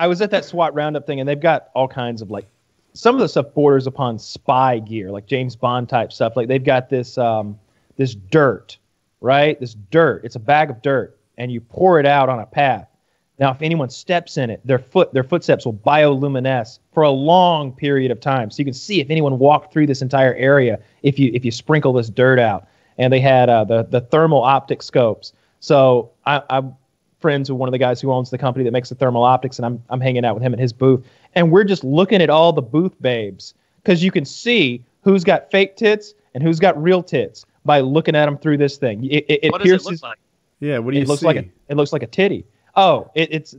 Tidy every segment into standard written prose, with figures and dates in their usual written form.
I was at that SWAT roundup thing, and they've got all kinds of like, some of the stuff borders upon spy gear, like James Bond type stuff. Like they've got this this dirt, right? This dirt. It's a bag of dirt, and you pour it out on a path. Now, if anyone steps in it, their footsteps will bioluminesce for a long period of time. So you can see if anyone walked through this entire area if you sprinkle this dirt out. And they had the thermal optic scopes. So I'm friends with one of the guys who owns the company that makes the thermal optics, and I'm hanging out with him at his booth. And we're just looking at all the booth babes because you can see who's got fake tits and who's got real tits by looking at them through this thing. What does it look like? Yeah, what do you see? It looks like a titty. Oh, it's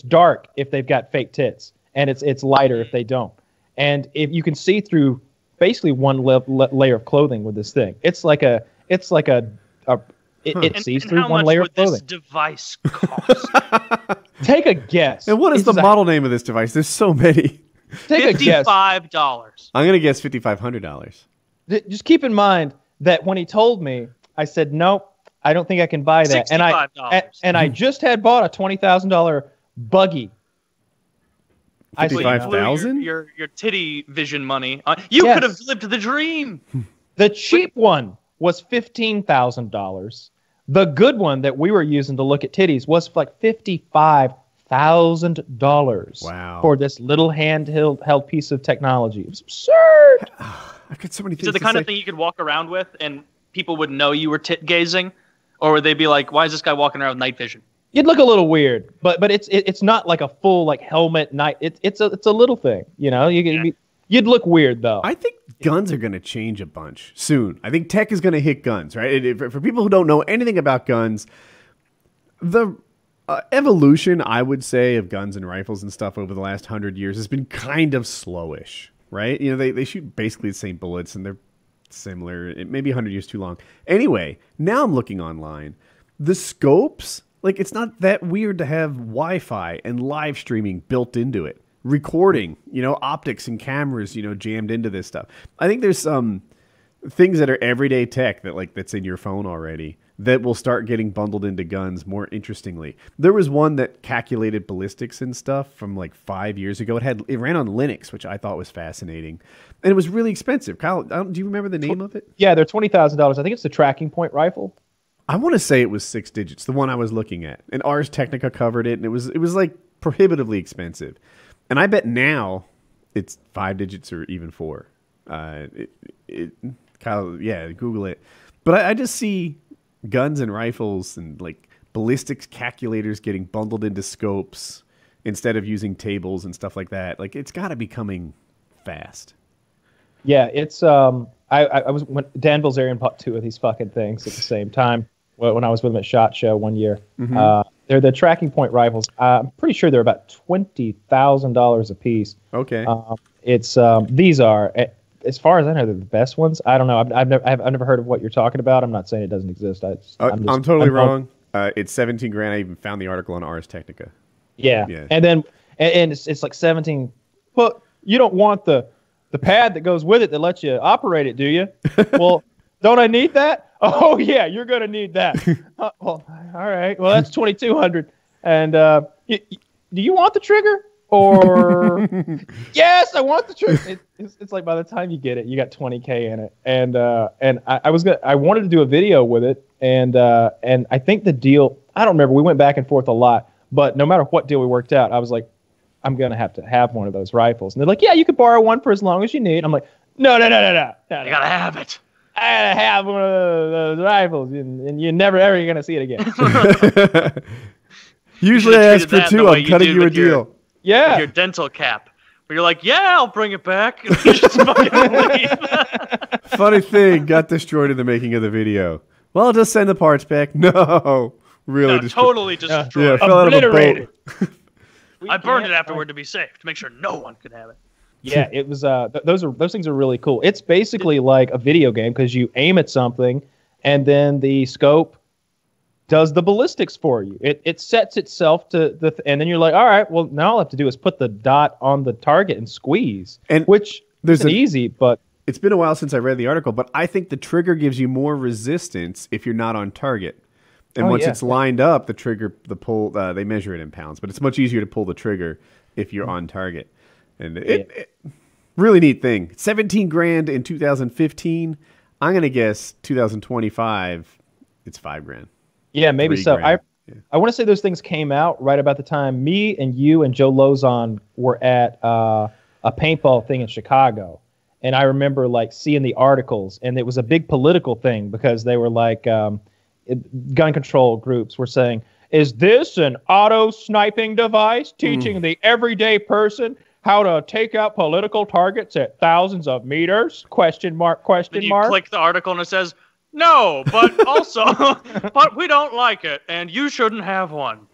dark if they've got fake tits, and it's lighter if they don't. And if you can see through basically one layer of clothing with this thing, it sees through one layer of clothing. How much would this device cost? Take a guess. And what is the model name of this device? There's so many. Take a guess. $55. I'm gonna guess $5,500. Just keep in mind that when he told me, I said nope. I don't think I can buy that. $65. And I just had bought a $20,000 buggy. $55,000? Your titty vision money. You could have lived the dream. The cheap one was $15,000. The good one that we were using to look at titties was like $55,000. Wow. For this little handheld piece of technology. It was absurd. I've got so many things. Is it the kind of thing you could walk around with and people would know you were tit gazing? Or would they be like, why is this guy walking around with night vision? You'd look a little weird, but it's not like a full like helmet night. It's a little thing, you know. You'd look weird though. I think guns are going to change a bunch soon. I think tech is going to hit guns, right? For people who don't know anything about guns, the evolution, I would say, of guns and rifles and stuff over the last 100 years has been kind of slowish, right? You know, they shoot basically the same bullets and they're similar. It may be 100 years too long. Anyway, now I'm looking online. The scopes, like it's not that weird to have Wi-Fi and live streaming built into it. Recording, you know, optics and cameras, you know, jammed into this stuff. I think there's some things that are everyday tech that's in your phone already that will start getting bundled into guns more interestingly. There was one that calculated ballistics and stuff from like 5 years ago. It ran on Linux, which I thought was fascinating. And it was really expensive. Kyle, do you remember the name of it? Yeah, they're $20,000. I think it's the tracking point rifle. I want to say it was 6 digits, the one I was looking at. And Ars Technica covered it, and it was like prohibitively expensive. And I bet now it's 5 digits or even 4. Kyle, yeah, Google it. But I just see guns and rifles and like ballistics calculators getting bundled into scopes instead of using tables and stuff like that. Like it's got to be coming fast. Yeah, it's I was when Dan Bilzerian bought 2 of these fucking things at the same time when I was with him at SHOT Show one year. Mm-hmm. They're the tracking point rifles. I'm pretty sure they're about $20,000 a piece. Okay. These are, as far as I know, they're the best ones. I don't know. I've never heard of what you're talking about. I'm not saying it doesn't exist. I'm totally wrong. It's $17,000. I even found the article on Ars Technica. Yeah. And then it's like 17. Well, you don't want the pad that goes with it that lets you operate it, do you? Well, don't I need that? Oh yeah, you're gonna need that. Well, all right. Well, that's $2,200. And do you want the trigger? Or yes, I want the trigger. It's like by the time you get it, you got $20K in it. And I wanted to do a video with it, and I think the deal, I don't remember. We went back and forth a lot, but no matter what deal we worked out, I was like, I'm gonna have to have one of those rifles. And they're like, yeah, you could borrow one for as long as you need. I'm like, no. You gotta have it. I gotta have one of those rifles, and you're never ever gonna see it again. Usually I ask for 2. I'm cutting you a deal. Yeah. With your dental cap. But you're like, yeah, I'll bring it back. And you just fucking leave. Funny thing, got destroyed in the making of the video. Well, I'll just send the parts back. No. Really destroyed. Totally destroyed. Yeah, fell out of a boat. I burned it afterward to be safe, to make sure no one could have it. Yeah, it was. Those things are really cool. It's basically like a video game because you aim at something, and then the scope does the ballistics for you. It sets itself to and then you're like, all right, well now all I have to do is put the dot on the target and squeeze, which isn't easy, but it's been a while since I read the article. But I think the trigger gives you more resistance if you're not on target. And once it's lined up, the trigger, the pull, they measure it in pounds, but it's much easier to pull the trigger if you're on target. And it really neat thing. 17 grand in 2015. I'm gonna guess 2025. It's 5 grand. Yeah, maybe so. Grand. I want to say those things came out right about the time me and you and Joe Lozon were at a paintball thing in Chicago. And I remember like seeing the articles, and it was a big political thing because they were like gun control groups were saying, is this an auto sniping device teaching the everyday person how to take out political targets at thousands of meters? Question mark, question Then you mark. click the article and it says, no, but also, but we don't like it, and you shouldn't have one.